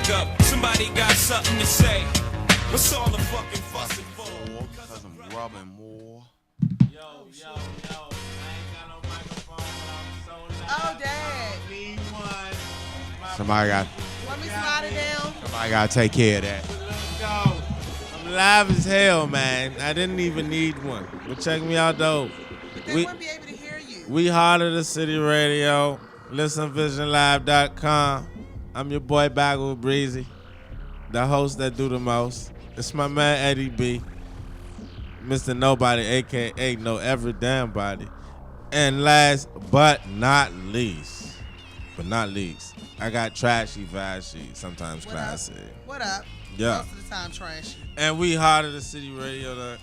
wake up, somebody got something to say. What's all the fucking fussing for? Cause I'm rubbing more. Yo, I ain't got no microphone, but I'm so Oh, Dad. need one. Somebody got. Want me to slide it down? Somebody gotta take care of that. Let's go. I'm live as hell, man. I didn't even need one. But check me out, though. But they wouldn't be able to hear you. We Harder the City Radio. ListenVisionLive.com. I'm your boy back with Breezy, the host that do the most. It's my man Eddie B, Mr. Nobody, aka Know Every Damn Body. And last but not least, I got Trashy Vashy, sometimes classy. What up? Yeah. Most of the time, trashy. And we Harder the City Radio.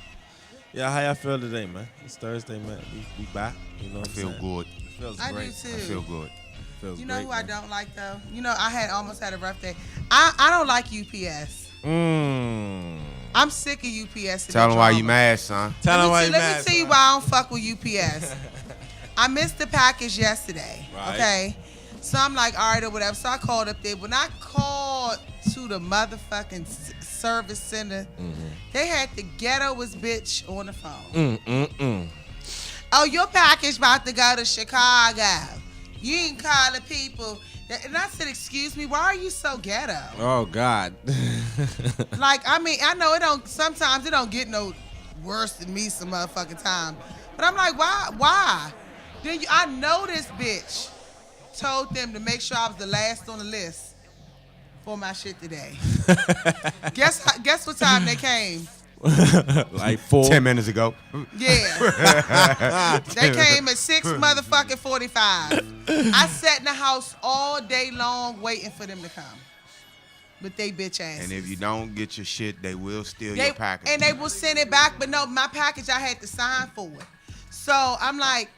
Yeah, how y'all feel today, man? It's Thursday, man. We back. You know what I'm saying? Good. Feels I great. do too. I feel good. Feels You know great, who man. I don't like though? You know, I almost had a rough day. I don't like UPS. I'm sick of UPS. Tell them why you mad, son. Tell them why you Let mad. me tell you why I don't fuck with UPS. I missed the package yesterday. Right. Okay. So I'm like, all right, or whatever. So I called up there. When I called to the motherfucking service center, they had the ghettoest bitch on the phone. Oh, your package about to go to Chicago. You can call the people. And I said, excuse me, why are you so ghetto? Oh, God. Like, I mean, I know sometimes it don't get no worse than me some motherfucking time. But I'm like, why? Then I know this bitch told them to make sure I was the last on the list for my shit today. Guess what time they came? Like 10 minutes ago. Yeah. They came at 6:45. I sat in the house all day long waiting for them to come. But they bitch asses. And if you don't get your shit, they will steal your package. And they will send it back, but no, my package I had to sign for it. So I'm like,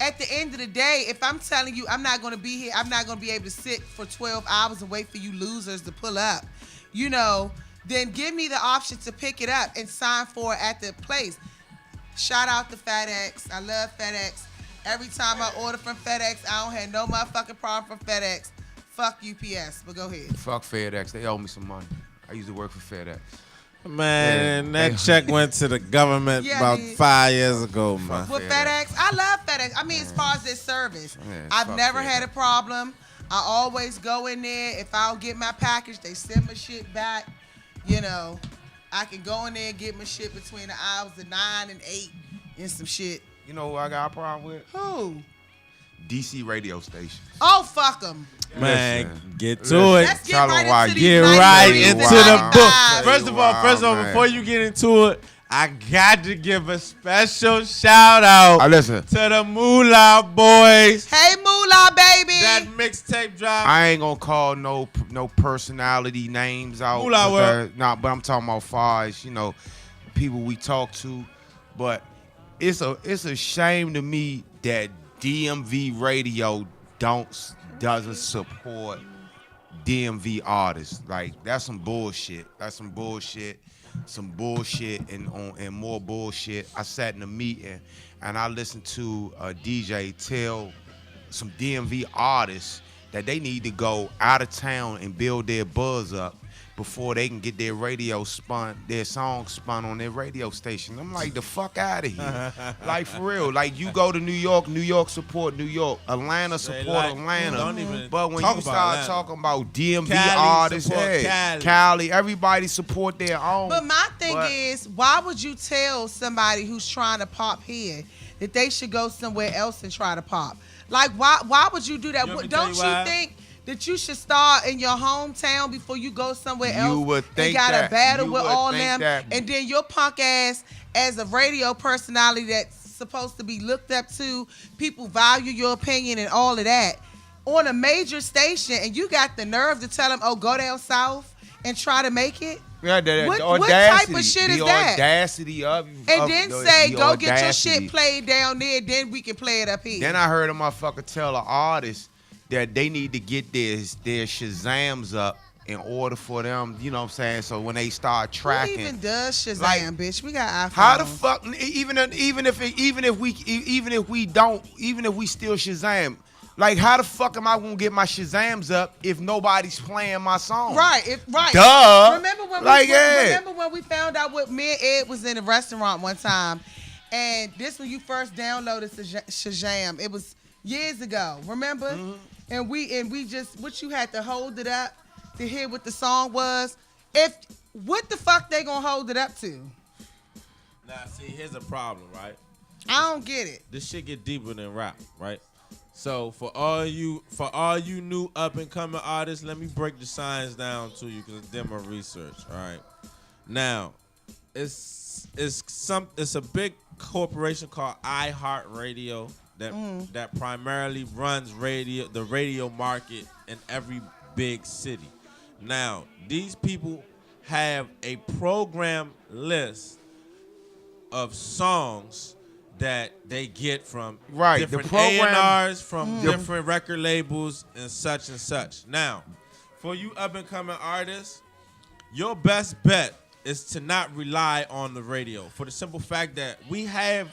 at the end of the day, if I'm telling you I'm not gonna be here, I'm not gonna be able to sit for 12 hours and wait for you losers to pull up, you know, then give me the option to pick it up and sign for it at the place. Shout out to FedEx. I love FedEx. Every time I order from FedEx, I don't have no motherfucking problem from FedEx. Fuck UPS, but go ahead. Fuck FedEx. They owe me some money. I used to work for FedEx. Man, that check went to the government about 5 years ago, man. With FedEx, I love FedEx. I mean, as far as their service, I've never had a problem. I always go in there. If I don't get my package, they send my shit back. You know, I can go in there and get my shit between the hours of 9 and 8 and some shit. You know who I got a problem with? Who? DC radio stations. Oh, fuck them. Man, Listen. get to it. Let's get Tell 'em right why into Get these right 93s into and the 95s. book. First of all, man. before you get into it, I got to give a special shout out Listen. to the Moolah Boys. Hey, Moolah, baby. That mixtape drop. I ain't gonna call no personality names out. Moolah World. Nah, but I'm talking about far as, you know, people we talk to. But it's a shame to me that DMV radio doesn't support DMV artists. Like, that's some bullshit. Some bullshit and more bullshit. I sat in a meeting and I listened to a DJ tell some DMV artists that they need to go out of town and build their buzz up before they can get their songs spun on their radio station. I'm like, the fuck out of here. Like, for real. Like, you go to New York support New York. Atlanta support Atlanta. Don't even But when talk you about start Atlanta. talking about DMV Cali artists, support hey, Cali. everybody support their own. But my thing is, why would you tell somebody who's trying to pop here that they should go somewhere else and try to pop? Like, why would you do that? You want me to Don't tell you you why? think that you should start in your hometown before you go somewhere else? You would think and got that. a battle You with would all think them, that. and then your punk ass as a radio personality that's supposed to be looked up to, people value your opinion and all of that, on a major station, and you got the nerve to tell them, oh, go down south and try to make it? Yeah, the What audacity, type of shit is the that? audacity of And then say, the go get your audacity. shit played down there, then we can play it up here. Then I heard a motherfucker tell an artist that they need to get their Shazams up in order for them, you know what I'm saying? So when they start tracking, Who even does Shazam, like, bitch? We got iPhones. how the fuck? Even if we still Shazam, Like, how the fuck am I gonna get my Shazams up if nobody's playing my song? Right, right. Duh. Remember when we found out what me and Ed was in a restaurant one time, and this when you first downloaded Shazam. It was years ago. Remember? Mm-hmm. And we just what you had to hold it up to hear what the song was. What the fuck they gonna hold it up to? Now, see, here's a problem, right? I don't get it. This shit get deeper than rap, right? So for all you new up and coming artists, let me break the science down to you because I did my research. All right. Now, it's a big corporation called iHeartRadio that primarily runs the radio market in every big city. Now, these people have a program list of songs that they get from different A&Rs, from different record labels, and such and such. Now, for you up-and-coming artists, your best bet is to not rely on the radio for the simple fact that we have,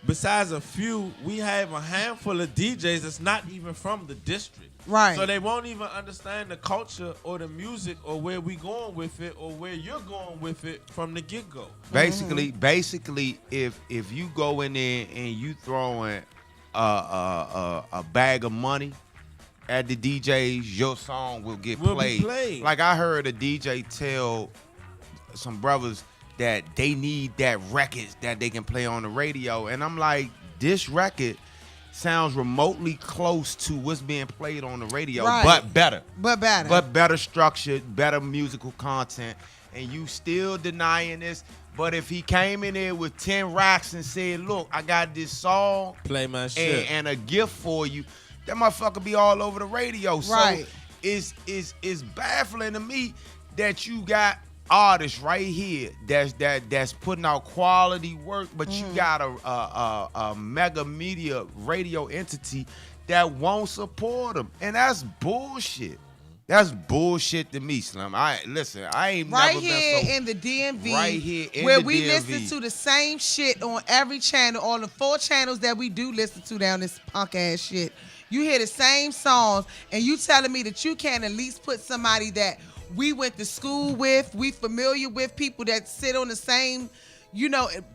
besides a few, we have a handful of DJs that's not even from the district. Right. So they won't even understand the culture or the music or where we going with it or where you're going with it from the get-go. Basically, if you go in there and you throwing a bag of money at the DJs, your song will get played. Like I heard a DJ tell some brothers that they need that record that they can play on the radio, and I'm like, this record sounds remotely close to what's being played on the radio, but better. But better structured, better musical content. And you still denying this. But if he came in there with 10 racks and said, look, I got this song. Play my shit. And a gift for you, that motherfucker be all over the radio. Right. So it's baffling to me that you got artists right here that's putting out quality work, but you got a mega media radio entity that won't support them, and that's bullshit. That's bullshit to me, Slim. I ain't right never here been so, in the DMV, right here in where the we DMV. listen to the same shit on every channel, on the 4 channels that we do listen to down this punk ass shit. You hear the same songs, and you telling me that you can't at least put somebody that we went to school with, we familiar with, people that sit on the same,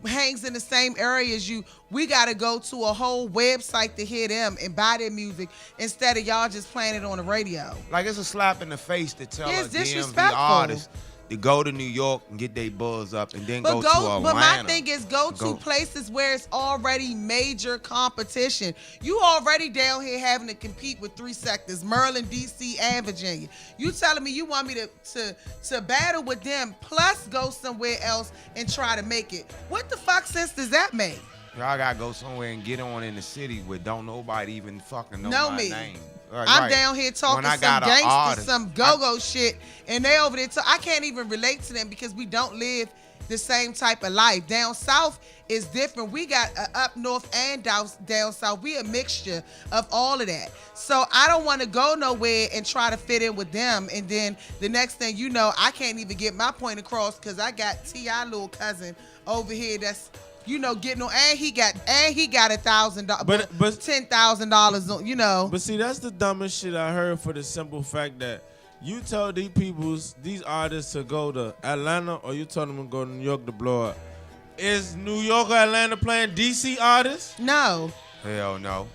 hangs in the same area as you. We got to go to a whole website to hear them and buy their music instead of y'all just playing it on the radio. Like, it's a slap in the face to tell It's a DMV disrespectful. artist to go to New York and get their buzz up and then go to Atlanta. But my thing is go to places where it's already major competition. You already down here having to compete with 3 sectors, Maryland, D.C., and Virginia. You telling me you want me to battle with them plus go somewhere else and try to make it. What the fuck sense does that make? Y'all gotta go somewhere and get on in the city where don't nobody even fucking know my me. name. I'm down here talking some gangster, some go-go shit, and they over there. I can't even relate to them because we don't live the same type of life. Down south is different. We got up north and down south. We a mixture of all of that. So I don't want to go nowhere and try to fit in with them. And then the next thing you know, I can't even get my point across because I got T.I. little cousin over here that's getting on, and he got $1,000, but $10,000, But see, that's the dumbest shit I heard for the simple fact that you tell these artists to go to Atlanta, or you tell them to go to New York to blow up. Is New York or Atlanta playing DC artists? No. Hell no.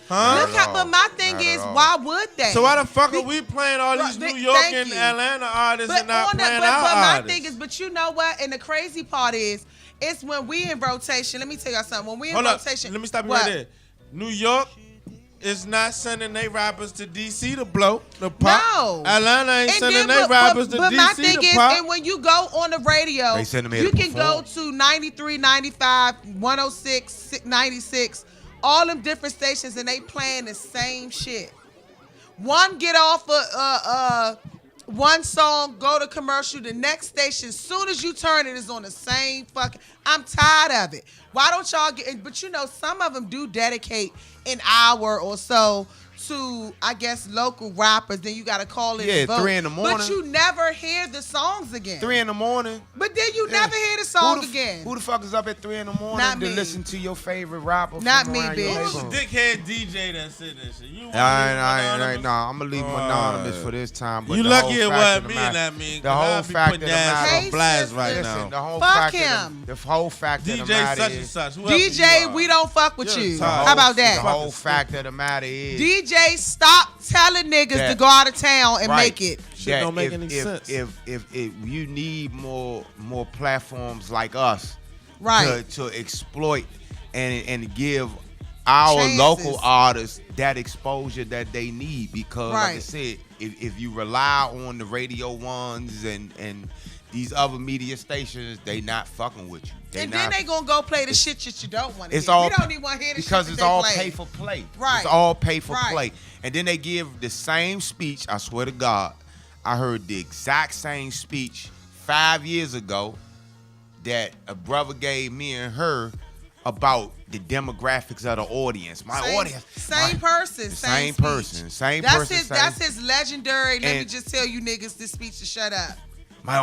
Huh? But my thing is, why would they? So why the fuck are we playing all these New York and Atlanta artists and not playing our artists? But my thing is, but you know what? And the crazy part is, it's when we in rotation. Let me tell y'all something. When we in rotation. Let me stop you right there. New York is not sending their rappers to DC to blow the pop. No. Atlanta ain't sending their rappers to DC to pop. But my thing is, and when you go on the radio, you can go to 93, 95, 106, 96, all them different stations, and they playing the same shit. One get off one song, go to commercial, the next station, soon as you turn it, is on the same fucking. I'm tired of it. Why don't y'all get? But some of them do dedicate an hour or so to, I guess, local rappers, then you gotta call in Yeah, and vote. 3 in the morning. But you never hear the songs again. 3 in the morning. But then you Yeah. never hear the song again. Who the fuck is up at 3 in the morning Not to me. listen to your favorite rapper? Not from me, around your bitch. Who's the neighborhood? dickhead DJ that said that shit? You Nah, I'm gonna leave him anonymous for this time. But You the lucky whole it fact wasn't of the me matter- and that mean. The whole fact of the matter. on blast right Listen, now. the whole Fuck fact him. Of the whole fact of the DJ matter such and is, such. whoever you DJ, are. we don't fuck with You're you. tired. How about the that? whole fact of the matter is DJ, stop telling niggas That- to go out of town and right, make it. Shit that don't make if, any if, sense. If you need more platforms like us Right. to exploit and give our Chances. local artists that exposure that they need, because like I Right. said, if you rely on the radio ones and these other media stations, they not fucking with you. And then they gonna go play the shit that you don't want to It's hear. all We don't even want to hear the because shit it's that they all play. pay for play. Right. It's all pay for Right. play. And then they give the same speech. I swear to God, I heard the exact same speech 5 years ago that a brother gave me and her about the demographics of the audience. My audience. Same person. Same speech. person. Same That's person. his. same- That's his legendary. Let me And- just tell you niggas this speech to shut up. My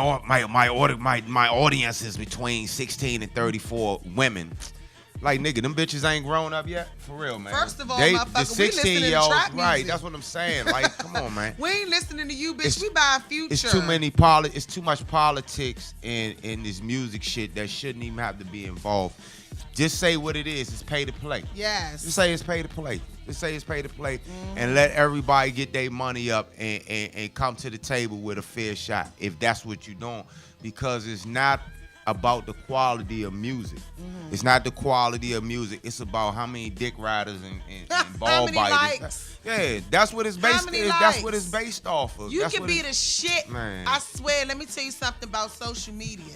audience is between 16 and 34 women. Like, nigga, them bitches ain't grown up yet? For real, man. First of all, the motherfucker, we listening to 16-year-olds, trap right, music. that's what I'm saying. Like, come on, man. We ain't listening to you, bitch. It's- We buying Future. It's too much politics in this music shit that shouldn't even have to be involved. Just say what it is. It's pay to play. Yes. Just say it's pay to play. Just say it's pay to play, and let everybody get their money up and come to the table with a fair shot if that's what you're doing. Because it's not about the quality of music. It's not the quality of music. It's about how many dick riders and How ball many biters. likes? Yeah, that's what it's based. many That's what likes? it's based off of. You That's can what be it- the shit. Man. I swear. Let me tell you something about social media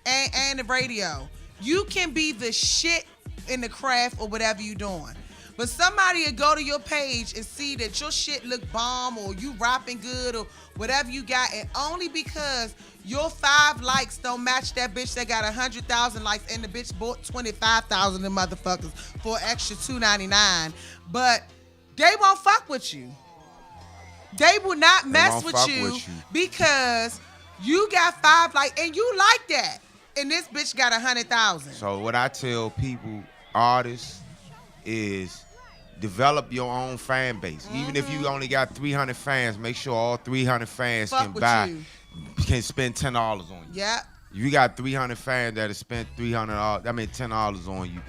and the radio. You can be the shit in the craft or whatever you doing. But somebody will go to your page and see that your shit look bomb or you rapping good or whatever you got, and only because your 5 likes don't match that bitch that got 100,000 likes and the bitch bought 25,000 of them motherfuckers for an extra $2.99. But they won't fuck with you. They will not mess won't with fuck you, with you. because you got 5 likes and you like that. And this bitch got 100,000. So what I tell people, artists, is develop your own fan base. Even if you only got 300 fans, make sure all 300 fans Fuck can with buy, you. can spend $10 on you. Yeah. If you got 300 fans that have spent $10 on you,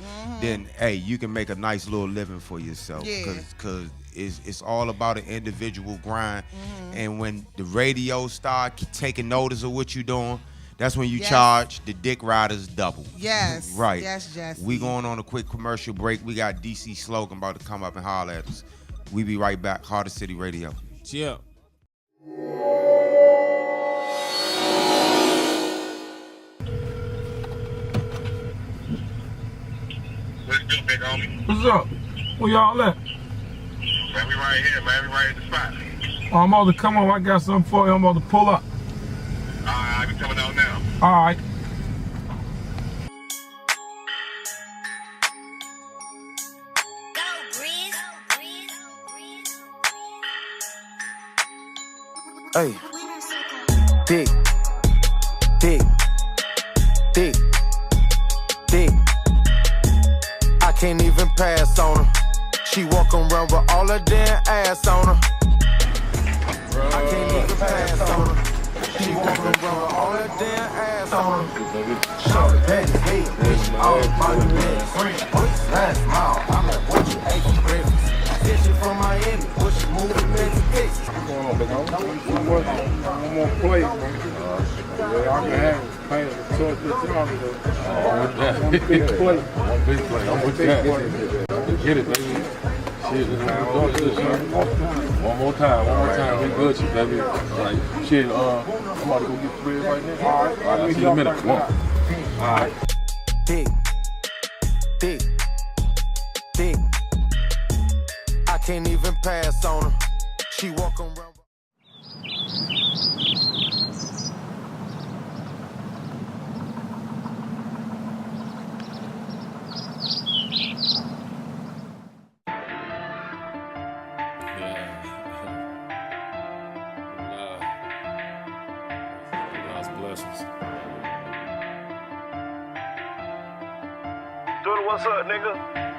then hey, you can make a nice little living for yourself. Yeah. Cause it's all about an individual grind. And when the radio start taking notice of what you're doing, that's when you Yes. charge the dick riders double. Yes. Right. Yes, Jesse. We going on a quick commercial break. We got DC Slogan about to come up and holler at us. We be right back. Heart of City Radio. Chill. What's good, big homie? What's up? Where y'all at? Man, we right here, man. We right at the spot. Oh, I'm about to come on. I got something for you. I'm about to pull up. I be coming out now. All right. Hey, dick, dick, dick, dick. I can't even pass on her. She walk around with all her damn ass on her. I can't even pass on her. She walk around with all her damn ass on her. Short back, hey, bitch, all about the best friend. What's last mile? I'm like, what you ate for breakfast? This shit from Miami, what you moving back to Texas? One more play, man. I can have it. Pay the torch this army, though. One big play. One big play. I'm with that. Get it, baby. Shit, one more time. We good, you, baby. Like, shit, I'm about to go get Fred right now. All right, I'll see you in a minute. Come on. All right. Dick, dick, dick. I can't even pass on her. She walk around. what's up, nigga?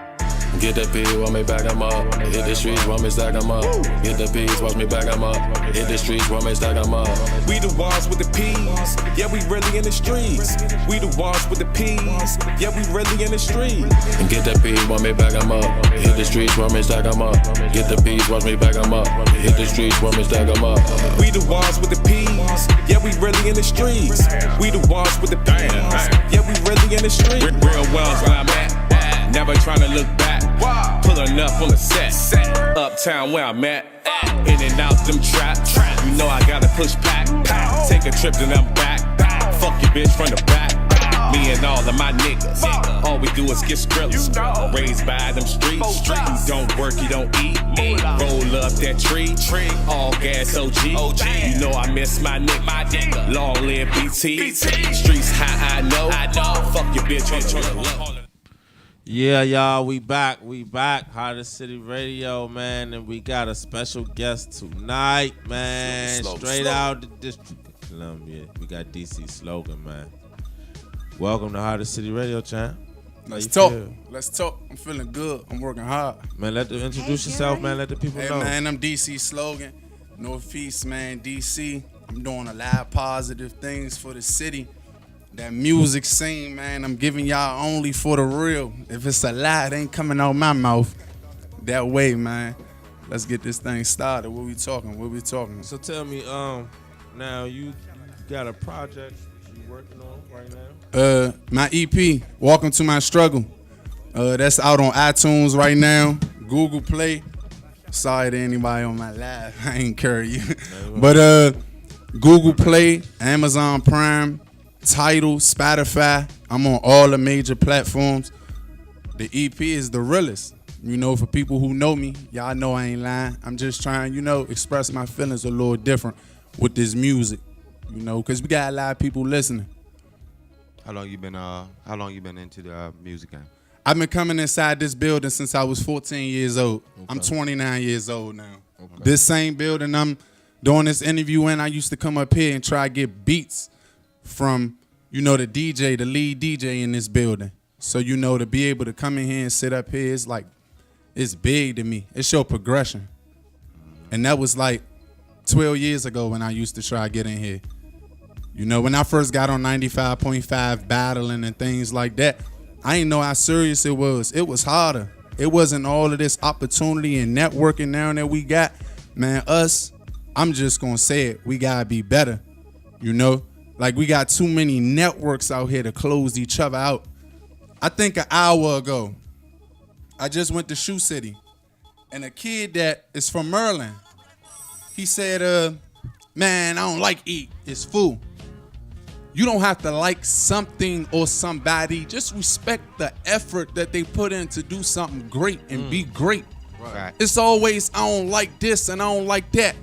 Get the P, watch me back 'em up. Hit the streets, watch me stack 'em up. Get the P's, watch me back 'em up. Hit the streets, watch me stack 'em up. We the ones with the P's, yeah, we really in the streets. We the ones with the P's, yeah, we really in the streets. And get the P, watch me back 'em up. Hit the streets, watch me stack 'em up. Get the P's, watch me back 'em up. Hit the streets, watch me stack 'em up. We the ones with the P's, yeah, we really in the streets. We the ones with the P's, yeah, we really in the streets. Real ones where I'm at. Never tryna look back. Pulling up on the set. Uptown where I'm at. In and out them traps. You know I gotta push back. Take a trip then I'm back. Fuck your bitch from the back. Me and all of my niggas. All we do is get skrillers. Raised by them streets. You don't work, you don't eat. Roll up that tree. All gas OG. You know I miss my nigga. Long live BT. Streets high, I know. Fuck your bitch on the low. Yeah, y'all, we back. Hottest City Radio, man, and we got a special guest tonight, man. Straight out the District of Columbia. We got DC Slogan, man. Welcome to Hottest City Radio, champ. Let's talk. I'm feeling good. I'm working hard. Man, introduce yourself, man. Let the people know. Hey, man, I'm DC Slogan, Northeast, man, DC. I'm doing a lot of positive things for the city. That music scene, man, I'm giving y'all only for the real. If it's a lie, it ain't coming out my mouth. That way, man. Let's get this thing started. What we talking? So tell me, now you got a project you working on right now? My EP, Welcome to My Struggle. That's out on iTunes right now. Google Play. Sorry to anybody on my live. I ain't carry you. But Google Play, Amazon Prime, Tidal, Spotify. I'm on all the major platforms. The EP is the realest. You know, for people who know me, y'all know I ain't lying. I'm just trying, express my feelings a little different with this music. Because we got a lot of people listening. How long you been into the music game? I've been coming inside this building since I was 14 years old. Okay. I'm 29 years old now. Okay. This same building I'm doing this interview in, I used to come up here and try to get beats from, the DJ, the lead DJ in this building. So, to be able to come in here and sit up here, it's big to me. It's your progression. And that was like 12 years ago when I used to try to get in here. When I first got on 95.5 battling and things like that, I didn't know how serious it was. It was harder. It wasn't all of this opportunity and networking now that we got. Man, I'm just going to say it, we got to be better, Like, we got too many networks out here to close each other out. I think an hour ago, I just went to Shoe City, and a kid that is from Maryland, he said, man, I don't like eat. It's food. You don't have to like something or somebody. Just respect the effort that they put in to do something great and be great. Right. It's always, I don't like this and I don't like that.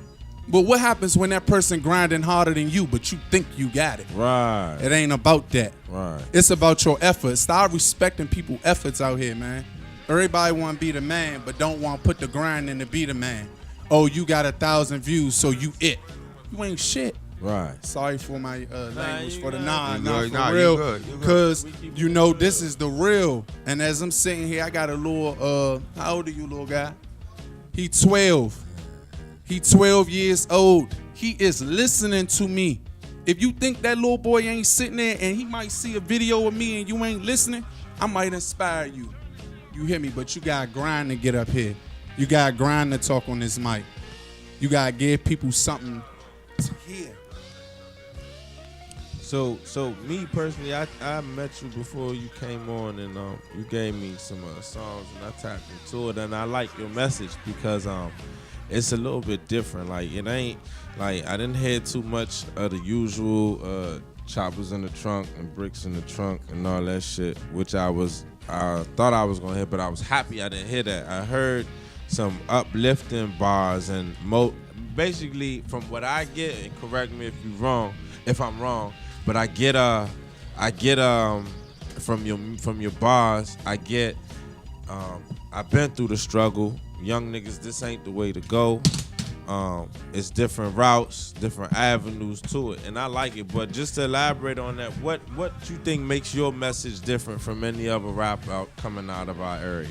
But what happens when that person grinding harder than you, but you think you got it? Right. It ain't about that. Right. It's about your efforts. Start respecting people's efforts out here, man. Everybody want to be the man, but don't want to put the grind in to be the man. Oh, you got 1,000 views, so you it. You ain't shit. Right. Sorry for my language for the for real. Because, this is the real. And as I'm sitting here, I got a little, how old are you, little guy? He 12. He 12 years old. He is listening to me. If you think that little boy ain't sitting there and he might see a video of me and you ain't listening, I might inspire you. You hear me? But you got to grind to get up here. You got to grind to talk on this mic. You got to give people something to hear. So me personally, I met you before you came on, and you gave me some songs, and I tapped into it, and I like your message because it's a little bit different. Like, it ain't like I didn't hear too much of the usual choppers in the trunk and bricks in the trunk and all that shit, which I thought I was gonna hear, but I was happy I didn't hear that. I heard some uplifting bars and basically from what I get, and correct me if I'm wrong, but I get from your bars, I get I've been through the struggle. Young niggas, this ain't the way to go. it's different routes, different avenues to it, and I like it. But just to elaborate on that, what you think makes your message different from any other rap coming out of our area?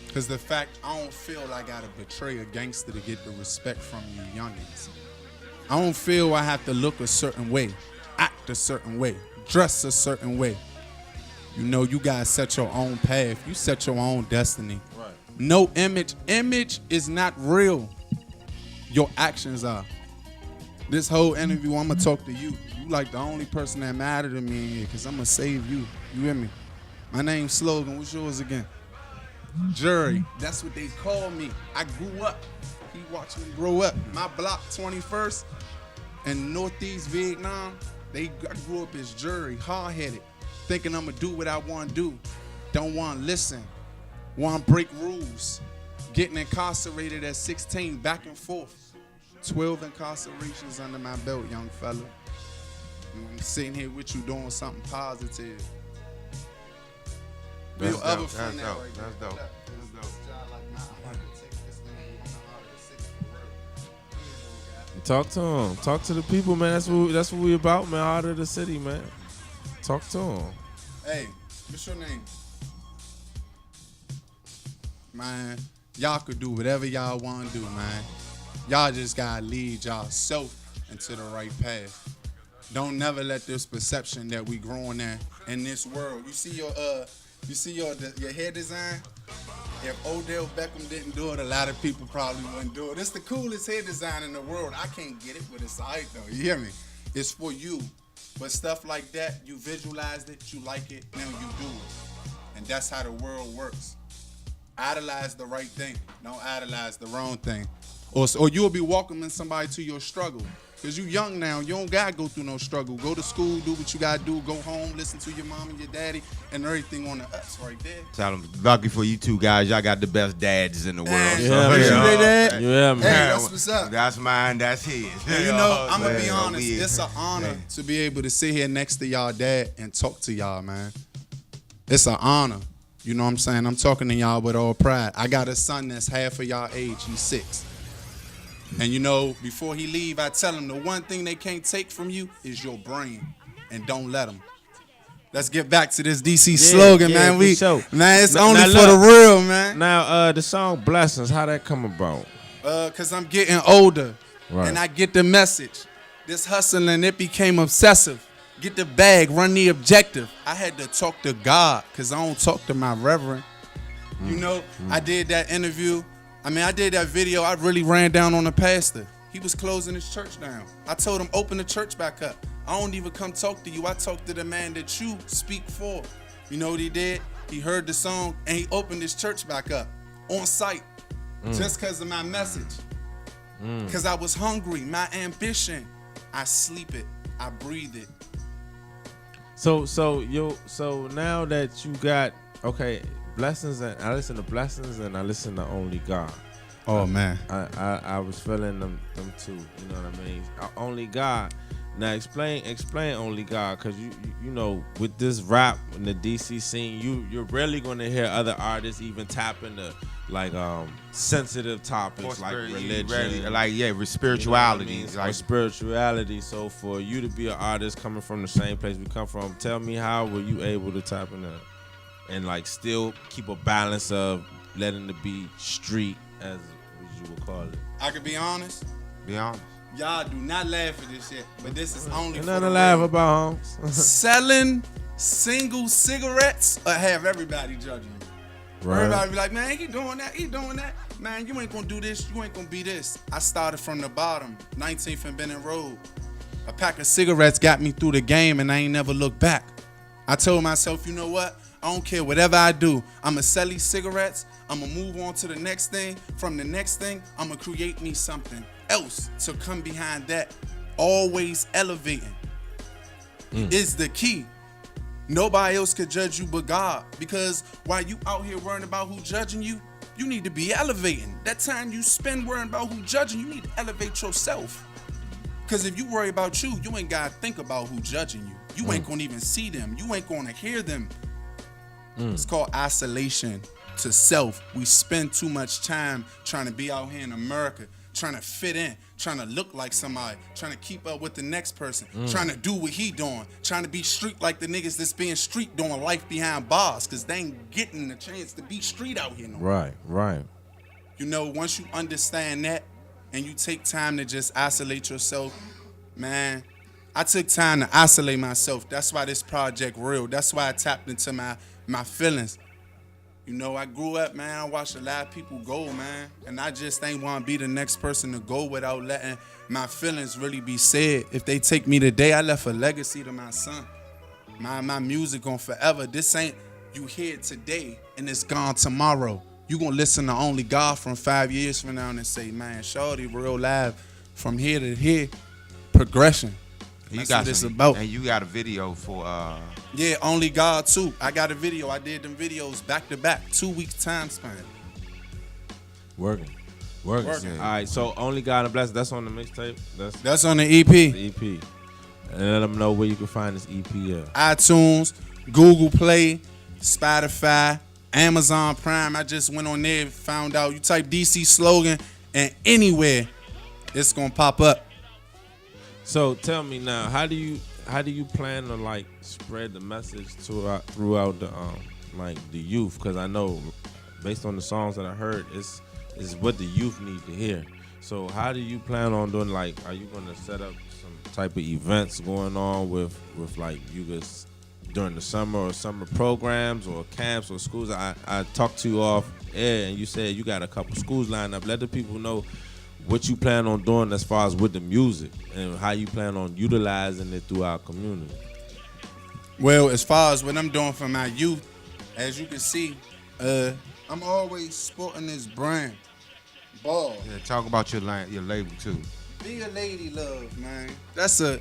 Because the fact I don't feel I gotta betray a gangster to get the respect from you youngins. I don't feel I have to look a certain way, act a certain way, dress a certain way. You know, you guys set your own path. You set your own destiny. Right. No image. Image is not real. Your actions are. This whole interview, I'm gonna talk to you. You like the only person that matter to me in here, because I'm gonna save you. You hear me? My name's Slogan. What's yours again? Jury. That's what they call me. I grew up. He watched me grow up. My block, 21st, in Northeast Vietnam, I grew up as Jury, hard-headed, thinking I'm gonna do what I wanna do. Don't wanna listen. Wanna break rules. Getting incarcerated at 16, back and forth. 12 incarcerations under my belt, young fella. I'm sitting here with you doing something positive. That's Your other dope. friend That's that dope. right That's there. dope. Talk to him. Talk to the people, man. That's what we about, man. Heart of the city, man. Talk to him. Hey, what's your name? Man, y'all could do whatever y'all want to do, man. Y'all just gotta lead y'allself into the right path. Don't never let this perception that we growing in this world. You see your hair design? If Odell Beckham didn't do it, a lot of people probably wouldn't do it. It's the coolest hair design in the world. I can't get it, but it's alright though. You hear me? It's for you. But stuff like that, you visualized it, you like it, now you do it. And that's how the world works. Idolize the right thing. Don't idolize the wrong thing. Or you'll be welcoming somebody to your struggle. Because you young now, you don't got to go through no struggle. Go to school, do what you got to do, go home, listen to your mom and your daddy, and everything on the ups right there. Tell them, lucky for you two guys, y'all got the best dads in the world. Yeah, you they dad? Yeah, man. Hey, that's what's up. That's mine, that's his. And you know, I'm going to be honest, we- it's an honor to be able to sit here next to y'all dad and talk to y'all, man. It's an honor. You know what I'm saying? I'm talking to y'all with all pride. I got a son that's half of y'all age. He's 6. And you know, before he leave, I tell him the one thing they can't take from you is your brain. And don't let them. Let's get back to this DC slogan, man. Man, it's only for the real, man. Now, the song Blessings, how that come about? Because I'm getting older. Right. And I get the message. This hustling, it became obsessive. Get the bag, run the objective. I had to talk to God because I don't talk to my reverend. You know, I did that interview. I did that video. I really ran down on the pastor. He was closing his church down. I told him, open the church back up. I don't even come talk to you. I talk to the man that you speak for. You know what he did? He heard the song and he opened his church back up on site just because of my message. Because I was hungry, my ambition. I sleep it. I breathe it. So now that you got Blessings, and I listen to Blessings and I listen to Only God. Oh man, I was feeling them too. You know what I mean? Only God. Now explain Only God, because you know, with this rap in the DC scene, you're rarely gonna hear other artists even tap into like sensitive topics like religion, spirituality, you know or spirituality. So for you to be an artist coming from the same place we come from, tell me, how were you able to tap into and like still keep a balance of letting the beat street, as you would call it? I could be honest. Be honest. Y'all do not laugh at this shit, but this is only for nothing the to laugh real. about, Holmes. Selling single cigarettes or have everybody judging you. Right. Everybody be like, man, he doing that. Man, you ain't gonna do this, you ain't gonna be this. I started from the bottom, 19th and Bennett Road. A pack of cigarettes got me through the game and I ain't never looked back. I told myself, you know what? I don't care whatever I do. I'ma sell these cigarettes. I'ma move on to the next thing. From the next thing, I'ma create me something else to come behind that. Always elevating is the key. Nobody else could judge you but God. Because while you out here worrying about who judging you, you need to be elevating. That time you spend worrying about who judging, you need to elevate yourself. Because if you worry about you ain't gotta think about who judging you. You ain't gonna even see them. You ain't gonna hear them. It's called isolation to self. We spend too much time trying to be out here in America, trying to fit in, trying to look like somebody, trying to keep up with the next person, trying to do what he doing, trying to be street like the niggas that's being street doing life behind bars, because they ain't getting the chance to be street out here no more. Right. You know, once you understand that and you take time to just isolate yourself, man, I took time to isolate myself. That's why this project real. That's why I tapped into my feelings. You know, I grew up, man, I watched a lot of people go, man, and I just ain't want to be the next person to go without letting my feelings really be said. If they take me today, I left a legacy to my son. My music on forever. This ain't you hear it today and it's gone tomorrow. You gonna listen to Only God from 5 years from now and say, man, shorty, real live, from here to here, progression. That's what it's about. And you got a video for Yeah, Only God too. I got a video. I did them videos back to back, 2 weeks time span. Working. All right, so Only God and Blessed, that's on the mixtape. That's on the EP. The EP. And let them know where you can find this EP at. iTunes, Google Play, Spotify, Amazon Prime. I just went on there, found out you type DC slogan and anywhere it's gonna pop up. So tell me now, how do you plan to like spread the message throughout the the youth? Because I know based on the songs that I heard, it's what the youth need to hear. So how do you plan on doing? Like, are you gonna set up some type of events going on with like you guys during the summer or summer programs or camps or schools? I talked to you off air and you said you got a couple schools lined up. Let the people know what you plan on doing as far as with the music and how you plan on utilizing it through our community. Well, as far as what I'm doing for my youth, as you can see, I'm always sporting this brand. Ball. Yeah, talk about your label too. Be a lady love, man. That's a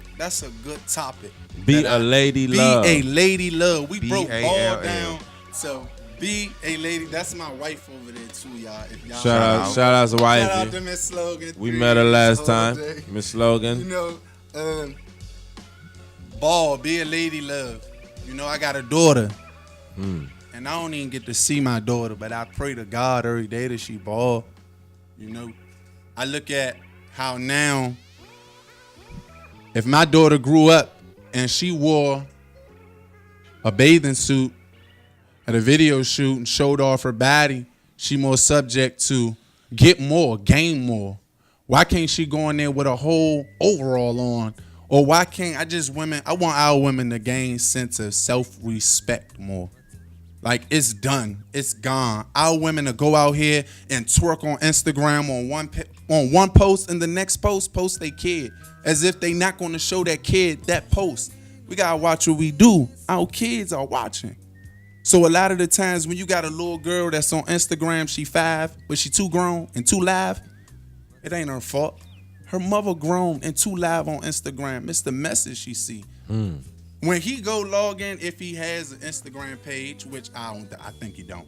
good topic. Be a lady love. Be a lady love. We broke B-A-L-L. Ball down. So be a lady. That's my wife over there too, y'all. If y'all Shout out to wife. Shout out to Miss Slogan. We met her last time. Miss Slogan. You know, Ball, be a lady love. You know, I got a daughter. And I don't even get to see my daughter, but I pray to God every day that she ball. You know, I look at how now, if my daughter grew up and she wore a bathing suit at a video shoot and showed off her body, she more subject to get more, gain more. Why can't she go in there with a whole overall on? Or why can't I want our women to gain sense of self-respect more. Like, it's done. It's gone. Our women to go out here and twerk on Instagram on one post, and the next post their kid. As if they not going to show that kid that post. We got to watch what we do. Our kids are watching. So a lot of the times when you got a little girl that's on Instagram, she 5, but she too grown and too live, it ain't her fault. Her mother grown and too live on Instagram. It's the message she see. When he go log in, if he has an Instagram page, which I think he don't,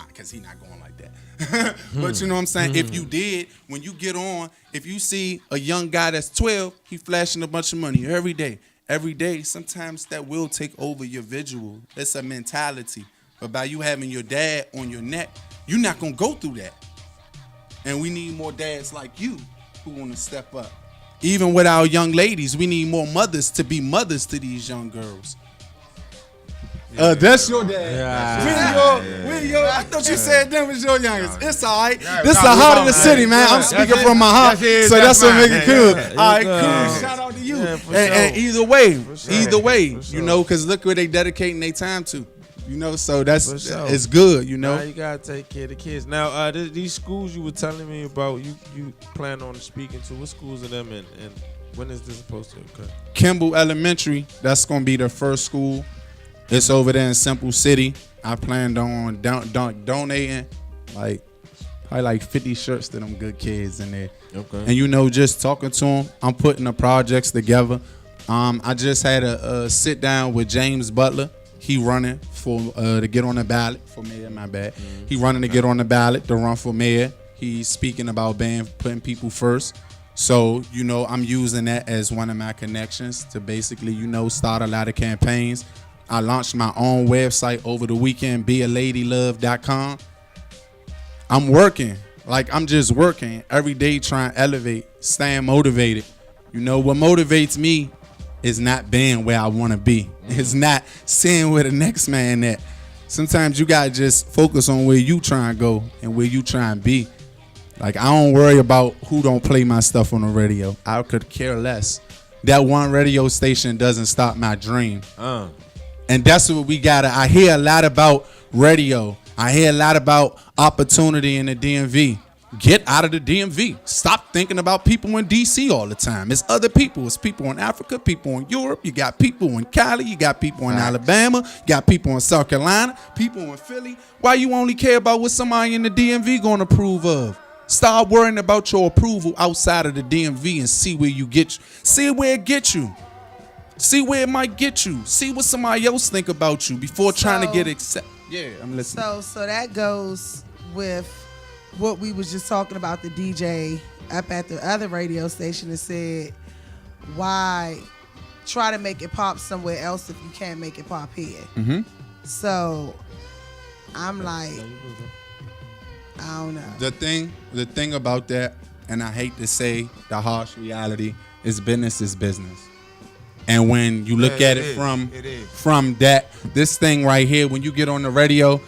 because he not going like that. But you know what I'm saying? If you did, when you get on, if you see a young guy that's 12, he flashing a bunch of money every day. Every day, sometimes that will take over your visual. It's a mentality. But by you having your dad on your neck, you're not going to go through that. And we need more dads like you who want to step up. Even with our young ladies, we need more mothers to be mothers to these young girls. That's your dad. I thought you said them was your youngest. It's all right. This is the heart of the city, man. I'm speaking from my heart, so that's what make it cool. All right, cool. Shout out to you. And either way, you know, because look where they dedicating their time to. You know, so it's good, you know. Now you gotta take care of the kids. Now, these schools you were telling me about, you plan on speaking to, what schools are them and when is this supposed to occur? Kimball Elementary, that's gonna be the first school. It's over there in Simple City. I planned on donating probably 50 shirts to them good kids in there. Okay. And you know, just talking to them, I'm putting the projects together. I just had a sit down with James Butler. He running for to get on the ballot for mayor. My bad. He running to get on the ballot to run for mayor. He's speaking about putting people first. So you know, I'm using that as one of my connections to basically, you know, start a lot of campaigns. I launched my own website over the weekend, bealadylove.com. I'm working. Like, I'm just working every day trying to elevate, staying motivated. You know, what motivates me is not being where I want to be. It's not seeing where the next man at. Sometimes you got to just focus on where you trying to go and where you trying to be. Like, I don't worry about who don't play my stuff on the radio. I could care less. That one radio station doesn't stop my dream. And that's what we got to. I hear a lot about radio. I hear a lot about opportunity in the DMV. Get out of the DMV. Stop thinking about people in DC all the time. It's other people. It's people in Africa, people in Europe. You got people in Cali. You got people in Alabama. You got people in South Carolina. People in Philly. Why you only care about what somebody in the DMV going to approve of? Stop worrying about your approval outside of the DMV and see where you get. See where it gets you. See where it might get you. See what somebody else think about you before trying to get accepted. Yeah, I'm listening. So that goes with what we was just talking about, the DJ up at the other radio station that said, why try to make it pop somewhere else if you can't make it pop here? Mm-hmm. So I'm like, I don't know. The thing about that, and I hate to say the harsh reality, is business is business. And when you look at it from that, this thing right here, when you get on the radio,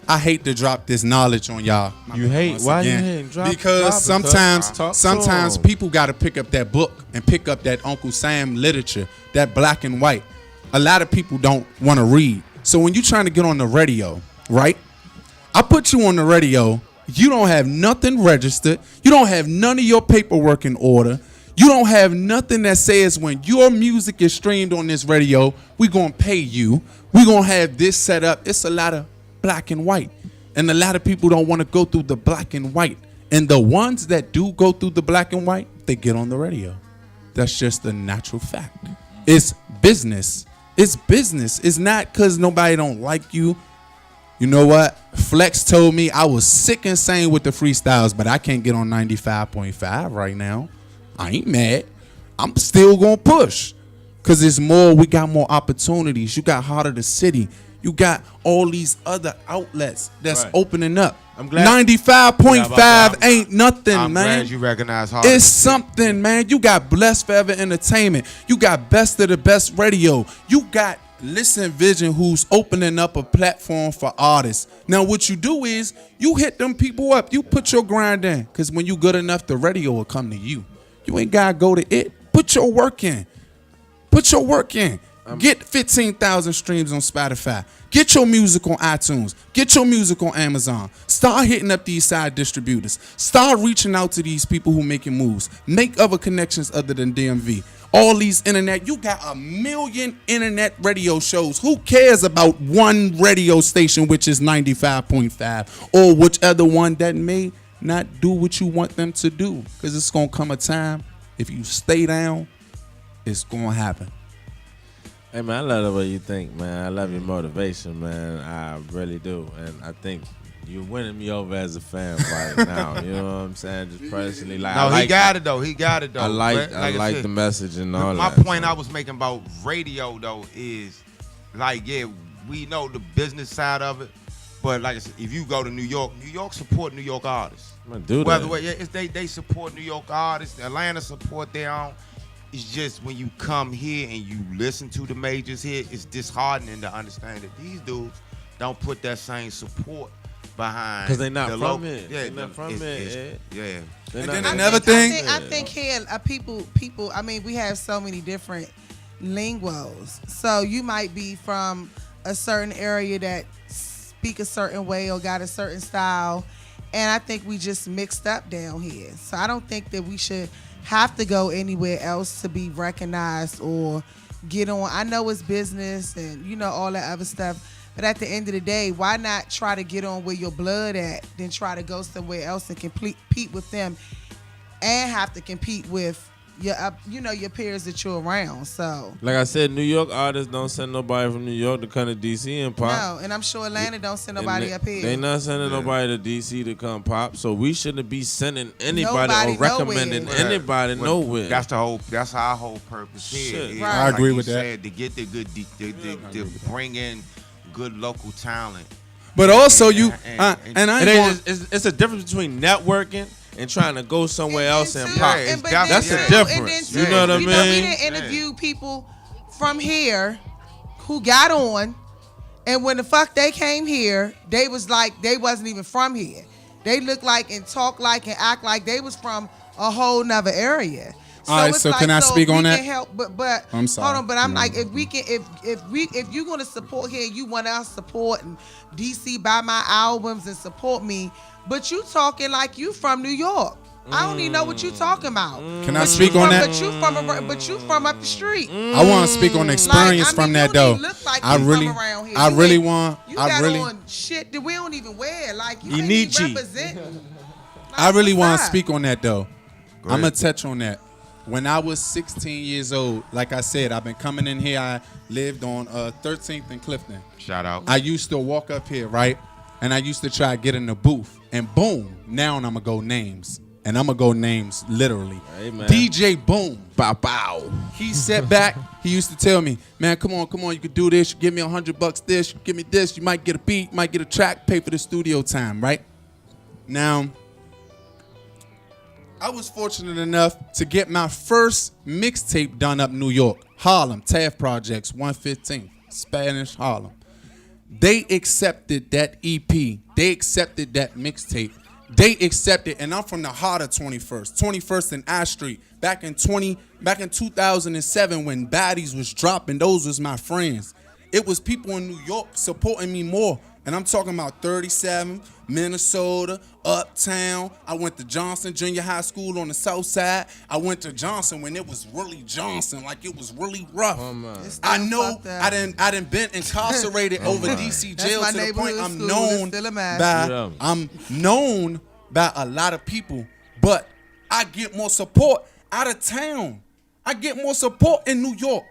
I hate to drop this knowledge on y'all. You hate? Why you hating? Because sometimes people got to pick up that book and pick up that Uncle Sam literature, that black and white. A lot of people don't want to read. So when you're trying to get on the radio, right? I put you on the radio. You don't have nothing registered. You don't have none of your paperwork in order. You don't have nothing that says when your music is streamed on this radio, we're going to pay you. We're going to have this set up. It's a lot of black and white. And a lot of people don't want to go through the black and white. And the ones that do go through the black and white, they get on the radio. That's just a natural fact. It's business. It's business. It's not because nobody don't like you. You know what? Flex told me I was sick and sane with the freestyles, but I can't get on 95.5 right now. I ain't mad. I'm still going to push because it's more. We got more opportunities. You got Heart of the City. You got all these other outlets that's opening up. I'm glad 95.5 ain't nothing, I'm man. glad you recognize Heart of the It's City. something, man. You got Blessed Forever Entertainment. You got Best of the Best Radio. You got Listen Vision, who's opening up a platform for artists. Now, what you do is you hit them people up. You put your grind in, because when you good enough, the radio will come to you. You ain't got to go to it. Put your work in. Put your work in. Get 15,000 streams on Spotify. Get your music on iTunes. Get your music on Amazon. Start hitting up these side distributors. Start reaching out to these people who making moves. Make other connections other than DMV. All these internet. You got 1 million internet radio shows. Who cares about one radio station, which is 95.5, or whichever one that may not do what you want them to do? Because it's going to come a time, if you stay down, it's going to happen. Hey, man, I love the way you think, man. I love your motivation, man. I really do. And I think you're winning me over as a fan right now. You know what I'm saying? Just personally. Like, No, he got it, though. He got it, though. I like said, the message and all my that. My point I was making about radio, though, is, like, yeah, we know the business side of it. But, like I said, if you go to New York support New York artists. I'm gonna do Whether that. it's they support New York artists. Atlanta support their own. It's just when you come here and you listen to the majors here, it's disheartening to understand that these dudes don't put that same support behind. Because they're not the from local. it. Yeah, they're not from it. Yeah. And then another thing. I think here, people. I mean, we have so many different linguos. So you might be from a certain area that speak a certain way or got a certain style, and I think we just mixed up down here. So I don't think that we should have to go anywhere else to be recognized or get on. I know it's business and all that other stuff, but at the end of the day, why not try to get on where your blood at than try to go somewhere else and compete with them and have to compete with your peers that you're around. So Like I said, New York artists don't send nobody from New York to come to DC and pop. no, and I'm sure Atlanta don't send nobody And up here. They not sending nobody to DC to come pop, so we shouldn't be sending anybody Nobody or recommending nowhere. anybody Well, nowhere. That's our whole purpose here. Shit. is, Right. I agree like with you that. said, to get the good, to bring in good local talent. But also you, And- and I It ain't ain't, going, it's a difference between networking and trying to go somewhere else and too, pop. it's but definitely- That's the yeah. difference. And then You too, know what I we mean? didn't interview people from here who got on, and when the fuck they came here, they was like they wasn't even from here. They look like and talk like and act like they was from a whole nother area. All right, it's so can I speak we on can that? Help, but I'm sorry. hold on. But I'm like, if you're gonna support here, you want us support and DC buy my albums and support me, but you talking like you from New York. I don't even know what you talking about. Can I But speak you on from- that? But you from up the street. I want to speak on the experience Like, I from mean, that you though. don't even look like I you really, from around here. I You really ain't- want, You I got really, on shit that we don't even wear. Like you You ain't need even you. representing. I really what's want to up? speak on that though. I'm ahead. gonna touch on that. When I was 16 years old, like I said, I've been coming in here. I lived on 13th and Clifton. Shout out. I used to walk up here, right? And I used to try to get in the booth. And boom, now I'm going to go names. And I'm going to go names literally. Hey, man. DJ Boom. Bow bow. He sat back. He used to tell me, man, come on. You can do this. You give me $100 this. You give me this. You might get a beat. You might get a track. Pay for the studio time, right? Now, I was fortunate enough to get my first mixtape done up New York. Harlem, Taft Projects, 115, Spanish Harlem. They accepted that EP. They accepted that mixtape. They accepted, and I'm from the heart of 21st and I Street. Back in 2007 when Baddies was dropping, those was my friends. It was people in New York supporting me more. And I'm talking about 37, Minnesota, Uptown. I went to Johnson Junior High School on the south side. I went to Johnson when it was really Johnson, like it was really rough. It's I still know fucked up. I done been incarcerated over DC That's jail my to the point neighborhood I'm school. known It's still a mess. by Yeah. I'm known by a lot of people, but I get more support out of town. I get more support in New York.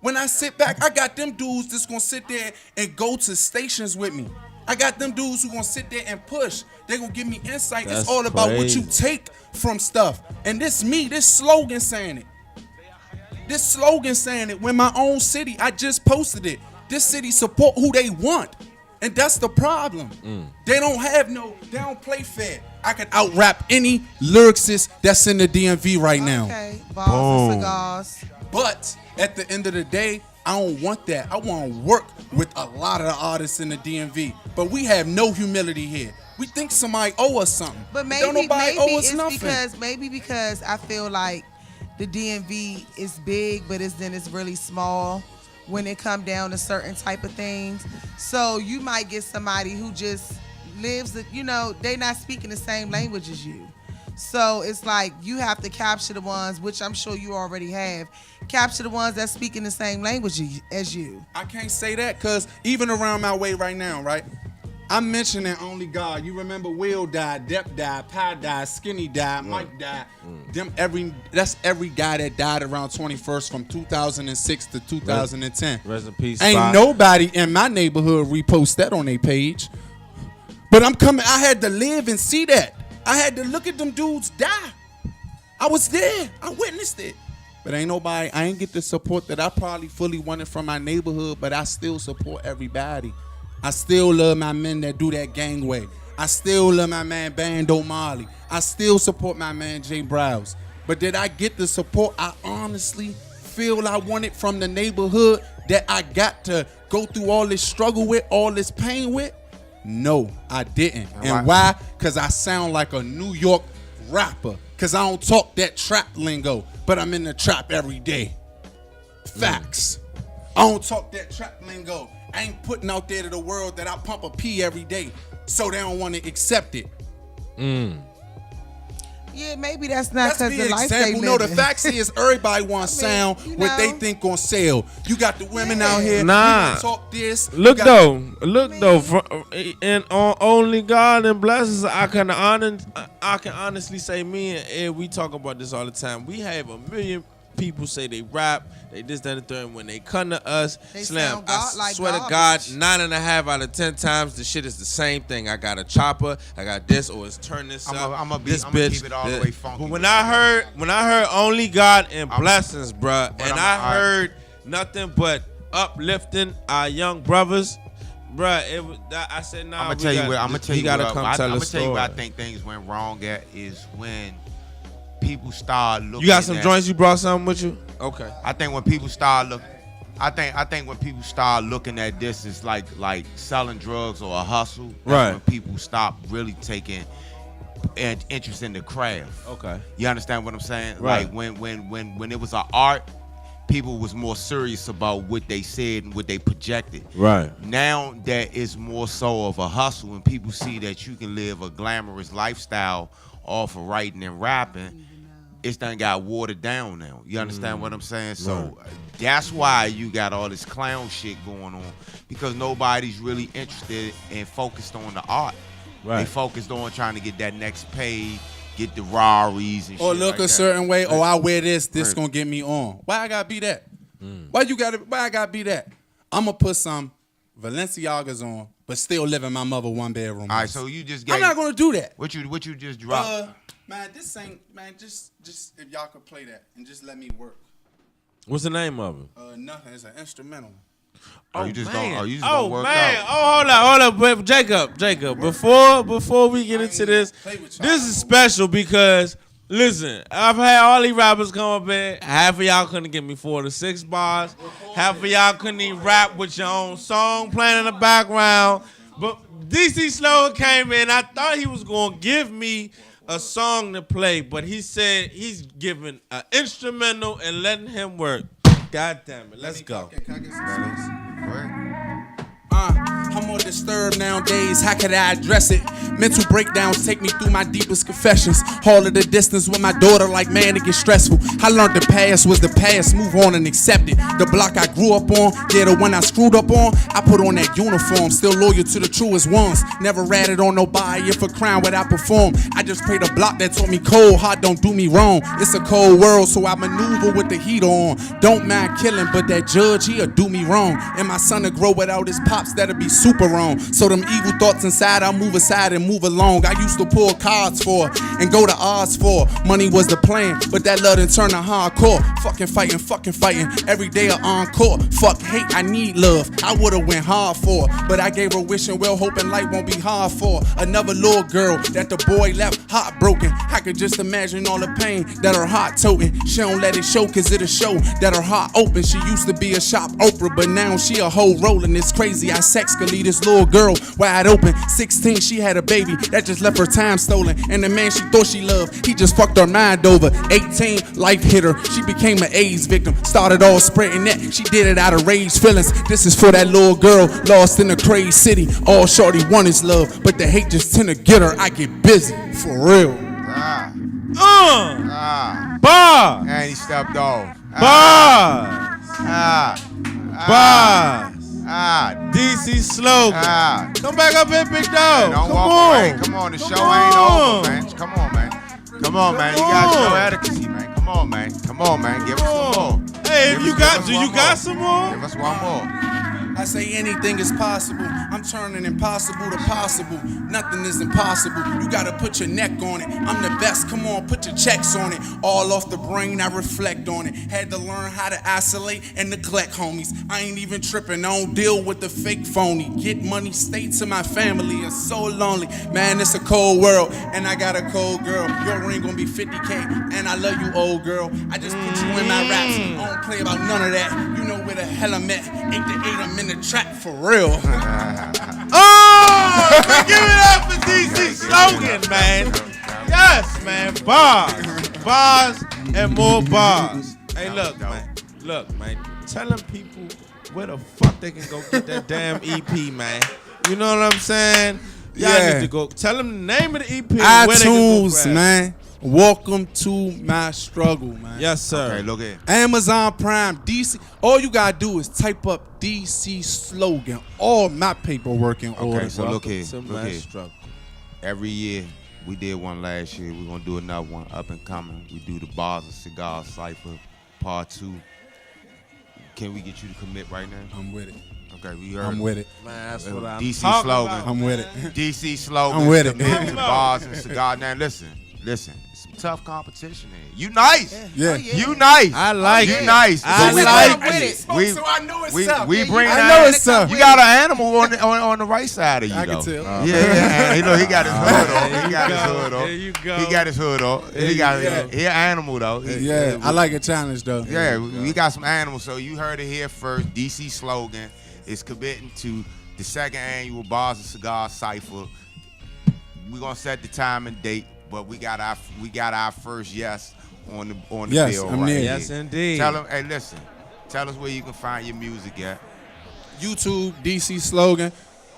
When I sit back, I got them dudes that's gonna sit there and go to stations with me. I got them dudes who gonna sit there and push. They gonna give me insight. That's it's all about what crazy. you take from stuff. And this slogan saying it. This slogan saying it. When my own city, I just posted it. This city support who they want. And that's the problem. They don't play fair. I can out rap any lyricist that's in the DMV right now. Okay, balls and cigars. But at the end of the day, I don't want that. I want to work with a lot of the artists in the DMV. But we have no humility here. We think somebody owe us something. But don't nobody owe us it's nothing. because I feel like the DMV is big, but it's really small when it come down to certain type of things. So you might get somebody who just lives, they not speaking the same language as you. So it's like you have to capture the ones, which I'm sure you already have, capture the ones that speak in the same language as you. I can't say that because even around my way right now, right? I'm mentioning only God. You remember Will died, Depp died, Pi died, Skinny died, Mike died. That's every guy that died around 21st from 2006 to 2010. Rest in peace. Ain't Spot. nobody in my neighborhood repost that on their page. But I had to live and see that. I had to look at them dudes die. I was there. I witnessed it. But I ain't get the support that I probably fully wanted from my neighborhood, but I still support everybody. I still love my men that do that gangway. I still love my man Bando Marley. I still support my man Jay Browse. But did I get the support I honestly feel I wanted from the neighborhood that I got to go through all this struggle with, all this pain with? No, I didn't. And why? Because I sound like a New York rapper. Because I don't talk that trap lingo, but I'm in the trap every day. Facts. I don't talk that trap lingo. I ain't putting out there to the world that I pump a P every day, so they don't want to accept it. Yeah, Yeah, maybe that's not Let's because be the an life they example. No, the living. facts is everybody wants sound what they think gonna sell. You got the women out here. Nah. You talk this. Look though, and on only God and blessings, I can honestly say, me and Ed, we talk about this all the time. We have a million people say they rap, they this, that, and the third. And when they come to us, They Slam, sound I like swear to garbage. God, 9.5 out of 10 times the shit is the same thing. I got a chopper, I got this, or it's turn this up. I'ma this keep bitch. it all the way funky. But when I heard only God and blessings, bruh, and I I'm- heard nothing but uplifting our young brothers. Bruh, I said, nah. I'm gonna tell you where I'm gotta come tell I'm a gonna tell you where I story. think things went wrong at is when people start looking. You got some at, joints? You brought something with you? Okay. I think when people start look, I think when people start looking at this as like selling drugs or a hustle, that's Right. when people stop really taking an interest in the craft. Okay. You understand what I'm saying? Right. Like when it was an art, people was more serious about what they said and what they projected. Right. Now that it's more so of a hustle, and people see that you can live a glamorous lifestyle off of writing and rapping, it's done got watered down now. You understand what I'm saying? So that's why you got all this clown shit going on, because nobody's really interested and focused on the art. Right. They focused on trying to get that next pay, get the Raris and Or shit look like a that. certain way. Oh, I wear this Right. gonna get me on. Why I gotta be that? Why I gotta be that? I'm gonna put some Balenciagas on, but still live in my mother one bedroom. All right, so you just I'm not gonna do that. What you just dropped? Man, this ain't, man, just if y'all could play that and just let me work. What's the name of it? Nothing. It's an instrumental. Are you just gonna work man. out? Oh, hold up. But Jacob. Before we get into this is special because listen, I've had all these rappers come up here. Half of y'all couldn't give me 4 to 6 bars. Half of y'all couldn't even rap with your own song playing in the background. But DC Slow came in. I thought he was gonna give me a song to play, but he said he's giving an instrumental and letting him work. God damn it, let's go. Can I get some I'm more disturbed nowadays. How could I address it? Mental breakdowns take me through my deepest confessions. All of the distance with my daughter, like man, it gets stressful. I learned the past was the past. Move on and accept it. The block I grew up on, yeah, the one I screwed up on. I put on that uniform, still loyal to the truest ones. Never ratted on nobody if a crime would I perform. I just played a block that taught me cold heart, don't do me wrong. It's a cold world, so I maneuver with the heat on. Don't mind killing, but that judge, he'll do me wrong. And my son to grow without his pops, that'll be super wrong. So them evil thoughts inside, I'll move aside and move along. I used to pull cards for and go to odds for. Money was the plan, but that love done turned to hardcore. Fucking fighting, every day an encore. Fuck hate, I need love, I would've went hard for. But I gave her wishing well, hoping life won't be hard for. Another little girl that the boy left heartbroken. I could just imagine all the pain that her heart toting. She don't let it show, cause it'll show that her heart open. She used to be a shop Oprah, but now she a hoe rolling. It's crazy, I sex could leave this little girl wide open. 16, she had a baby that just left her time stolen. And the man she thought she loved, he just fucked her mind over. 18, life hit her, she became an AIDS victim. Started all spreading that, she did it out of rage feelings. This is for that little girl lost in the crazy city. All shorty want is love, but the hate just tend to get her. I get busy, for real. Bar. And he stepped off. Bars. DC Slow. Come back up here, big dog. Don't Come walk on. away. Come on, the show ain't over, man. Come on, man. Come on, man. You got show adequacy, man. Come on, man. Come on, man. Give us some more. Hey, Give you us- got, give us do one you got more. some more? Give us one more. I say anything is possible. I'm turning impossible to possible. Nothing is impossible. You gotta put your neck on it. I'm the best. Come on, put your checks on it. All off the brain, I reflect on it. Had to learn how to isolate and neglect homies. I ain't even tripping. I don't deal with the fake phony. Get money, stay to my family. It's so lonely. Man, it's a cold world. And I got a cold girl. Your ring gonna be 50K. And I love you, old girl. I just put you in my raps. I don't play about none of that. You know where the hell I'm at. 8 to 8, I'm in the trap for real. Oh, man, give it up for DC Slogan, man. Yes, man. Bars and more bars. Hey, look, man. Telling people where the fuck they can go get that damn EP, man. You know what I'm saying? Y'all need to go. Tell them the name of the EP. And where they can go iTunes, grab it. man. welcome to my struggle, man. Yes, sir. Okay, look at Amazon Prime, DC. All you gotta do is type up DC slogan. All my paperwork in order. Okay, so look here. To Look my here. struggle. Every year, we did one last year. We're gonna do another one up and coming. We do the Bars of Cigar Cypher, Part 2. Can we get you to commit right now? I'm with it. Okay, we heard. I'm with it. Man, that's what I'm DC talking slogan. about. I'm with it. DC slogan. I'm with it. Commit to Bars and Cigar. Now listen. It's some tough competition here. You nice. Yeah. You nice. I like you it. nice. I we like like it. We, So I know it's we, tough. we Yeah, bring I that. know it's tough. You got an animal on the right side of you, I though. can tell. Yeah. He got his hood on. He got his hood on. There you go. He got his hood on. He an animal though. Yeah, I like a challenge though. Yeah, we got some animals. So you heard it here first. DC slogan is committing to the second annual Bars of Cigar Cypher. We're gonna set the time and date, but we got our first yes on the Yes, bill I'm right there. here. Yes, indeed. Tell them, hey, listen. Tell us where you can find your music at. YouTube DC slogan,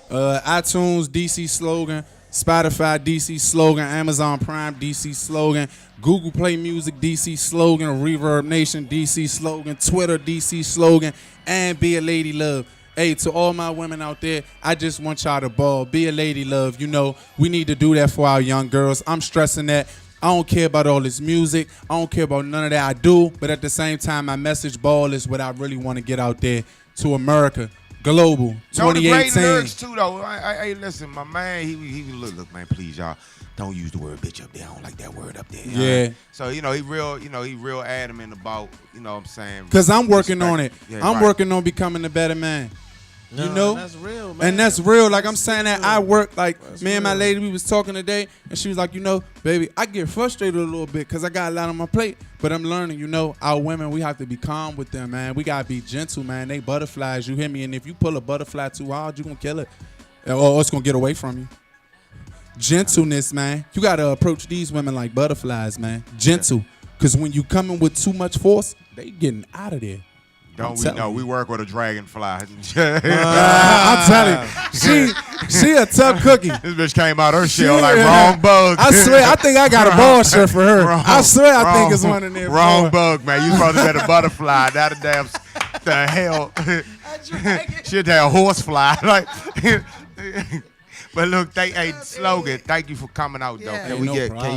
iTunes DC slogan, Spotify DC slogan, Amazon Prime DC slogan, Google Play Music DC slogan, Reverb Nation DC slogan, Twitter DC slogan, and Be a Lady Love. Hey, to all my women out there, I just want y'all to ball. Be a lady love. You know, we need to do that for our young girls. I'm stressing that. I don't care about all this music. I don't care about none of that. I do, but at the same time, my message ball is what I really want to get out there to America, global, No, the great 2018. lyrics too, though. Hey, listen, my man, he look, man, please, y'all, don't use the word bitch up there. I don't like that word up there. Yeah. So he real adamant about, you know what I'm saying. Because I'm working on it. Yeah, I'm right. working on becoming a better man. No, you know? that's real, man. And that's real. Like I'm saying that I work, like me and my lady, we was talking today, and she was like, you know, baby, I get frustrated a little bit because I got a lot on my plate, but I'm learning, you know, our women, we have to be calm with them, man. We got to be gentle, man. They butterflies, you hear me? And if you pull a butterfly too hard, you going to kill it. Or it's going to get away from you. Gentleness, man. You got to approach these women like butterflies, man. Gentle. Because when you coming with too much force, they getting out of there. Don't we telling know? you. We work with a dragonfly. I'm telling you, she a tough cookie. This bitch came out her shell She- like wrong bug. I swear, I think I got a ball shirt for her. I swear, I think it's one in there. Wrong for her. bug, man. You supposed to be a butterfly, not a damn the hell. Shit, that horsefly. Like, but look, slogan. Thank you for coming out, though. Yeah. Can Hey, we no get? problem.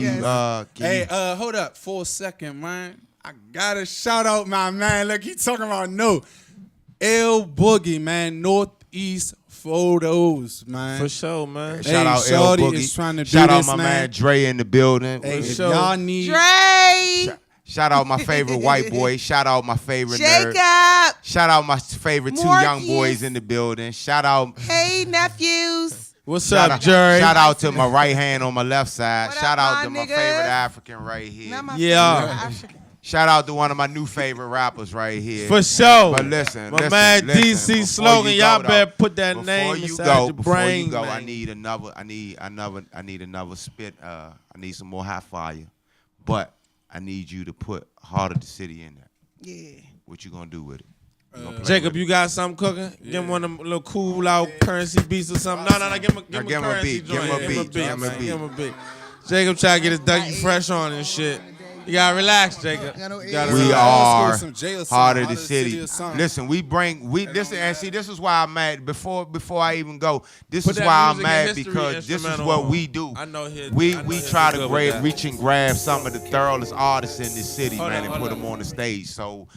Can you? Hey, hold up for a second, man. I gotta shout out my man. Look, he talking about L Boogie, man. Northeast Photos, man. For sure, man. Hey, Shout out L Shorty Boogie. is trying to do Shout out this, my man. man Dre in the building. Hey, if sure. y'all need Dre, Shout out my favorite white boy. Shout out my favorite nerd. Jacob, Shout out my favorite two young Morpheus. boys in the building. Shout out. hey nephews. What's Shout up, out, Jerry? shout out to my right hand on my left side. What Shout up, out my to my niggas? favorite African right here. Not my Yeah. favorite African. Shout out to one of my new favorite rappers right here. For sure. But listen, My man listen, DC before slogan, you y'all go, better though, put that before name you inside go, your before brain, you go, man. I need another spit. I need some more hot fire, but I need you to put Heart of the City in there. Yeah. What you gonna do with it? You gonna play Jacob, with you got something cooking? Give him one of them little cool out currency beats or something. No, give him a give him a currency beat. Give him joint. a beat. Give him a man. beat. Give him a beat. Jacob try to get his Dougie Fresh on and shit. You gotta relax, Jacob. You gotta We relax. are some jail Heart of song, the City. or something. Listen, listen, and see, this is why I'm mad. Before I even go, this Put is that why I'm music and mad history because this is instrumental what on. we do. I know his- We I know we his try good to with that. reach and grab some of the thoroughest artists in this city, Hold man, on, and hold put on. them on the stage. So,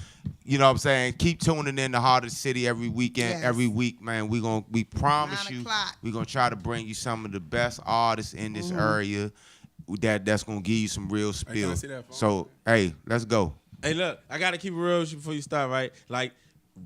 you know what I'm saying? Keep tuning in to Heart of the City every weekend, Yes. every week, man. We promise 9 you, o'clock. we're gonna try to bring you some of the best artists in this area. That's gonna give you some real spill. see that phone? So, hey, let's go. Hey, look, I gotta keep it real with you before you start, right? Like,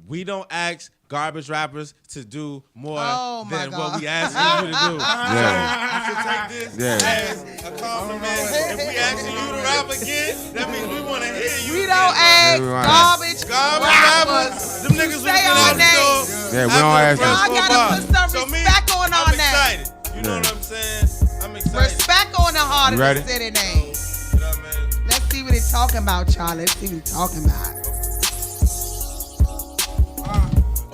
we don't ask garbage rappers to do more Oh, my than what God. we asking you to do. Yeah. You should take this Yeah. as a compliment. If we asking you to rap again, that means we want to hear you. We again. don't ask Everyone. garbage Garbage rappers, them niggas Say was our out the names. door. Yeah, we after don't the ask first Y'all four gotta bars. put some So me, respect on I'm our name. excited. You know Yeah. what I'm saying? I'm excited. Respect on the Heart You of ready? the City name. What up, man? Let's see what it's talking about, y'all. Let's see what it's talking about.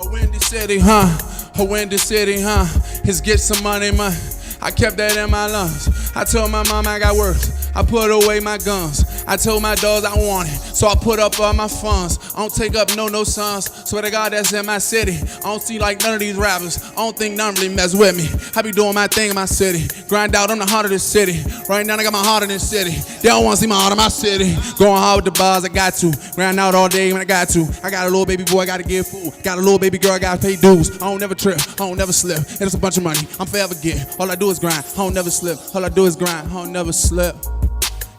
A windy city, huh? A windy city, huh? Let's get some money, man. I kept that in my lungs. I told my mom I got work. I put away my guns. I told my dogs I want it, so I put up all my funds. I don't take up no sons. Swear to God, that's in my city. I don't see like none of these rappers. I don't think none really mess with me. I be doing my thing in my city. Grind out, I'm the heart of this city. Right now, I got my heart in this city. They don't want to see my heart in my city. Going hard with the bars, I got to. Grind out all day when I got to. I got a little baby boy, I gotta give food. Got a little baby girl, I gotta pay dues. I don't never trip, I don't never slip. And it's a bunch of money, I'm forever getting. All I do is grind, I don't never slip. All I do is grind, I don't never slip.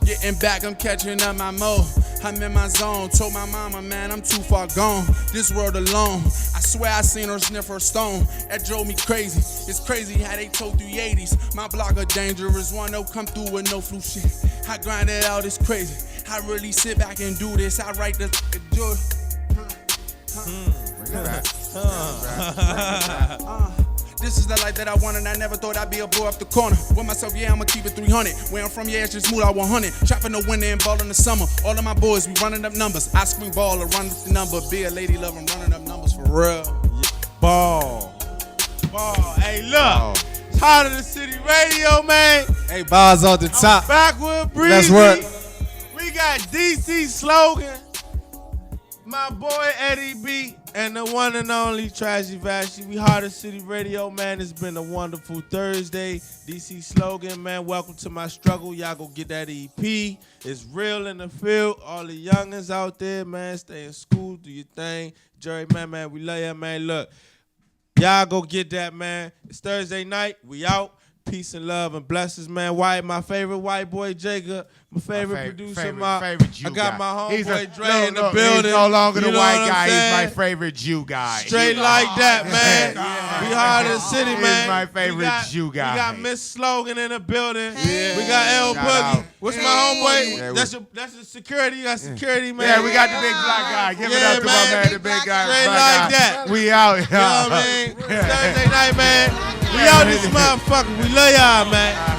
Getting back, I'm catching up my mode. I'm in my zone. Told my mama, man, I'm too far gone. This world alone. I swear I seen her sniff her stone. That drove me crazy. It's crazy how they told 380s. My block a dangerous one. Don't come through with no flu shit. I grind it out, it's crazy. I really sit back and do this. I write the do This is the life that I want, and I never thought I'd be a boy up the corner. With myself, yeah, I'ma keep it 300. Where I'm from, yeah, it's just smooth out 100. Trapping the winter and ball in the summer. All of my boys, we running up numbers. I scream ball or run up the number. Be a lady love, I'm running up numbers for real. Ball. Hey, look. It's Heart of the City Radio, man. Hey, bars off the top. Back with Breezy. Let's work. We got DC Slogan, my boy Eddie B, and the one and only Trashy Vashy. We Heart of the City Radio, man. It's been a wonderful Thursday. DC Slogan, man. Welcome to my struggle. Y'all go get that EP. It's real in the field. All the youngins out there, man. Stay in school. Do your thing. Jerry, man, we love you, man. Look, y'all go get that, man. It's Thursday night. We out. Peace and love and blessings, man. White, my favorite white boy, Jacob. My favorite producer, favorite Jew I got guy. my He's homeboy Dre in the building. He's no longer the You know white what I'm guy. He's saying? my favorite Jew guy. Straight like that, man. We Heart of the City, man. He's my favorite Jew guy. We got Miss Slogan in the building. Hey. We got L Shout Boogie. out. What's my Yeah, homeboy? That's the security. You got security, man. Yeah, we got the big black guy. Give it Yeah, up to my man. man, the big guy. Straight black like guy. that. We out, You know what I mean? Thursday night, man. We out this motherfucker. We love y'all, man.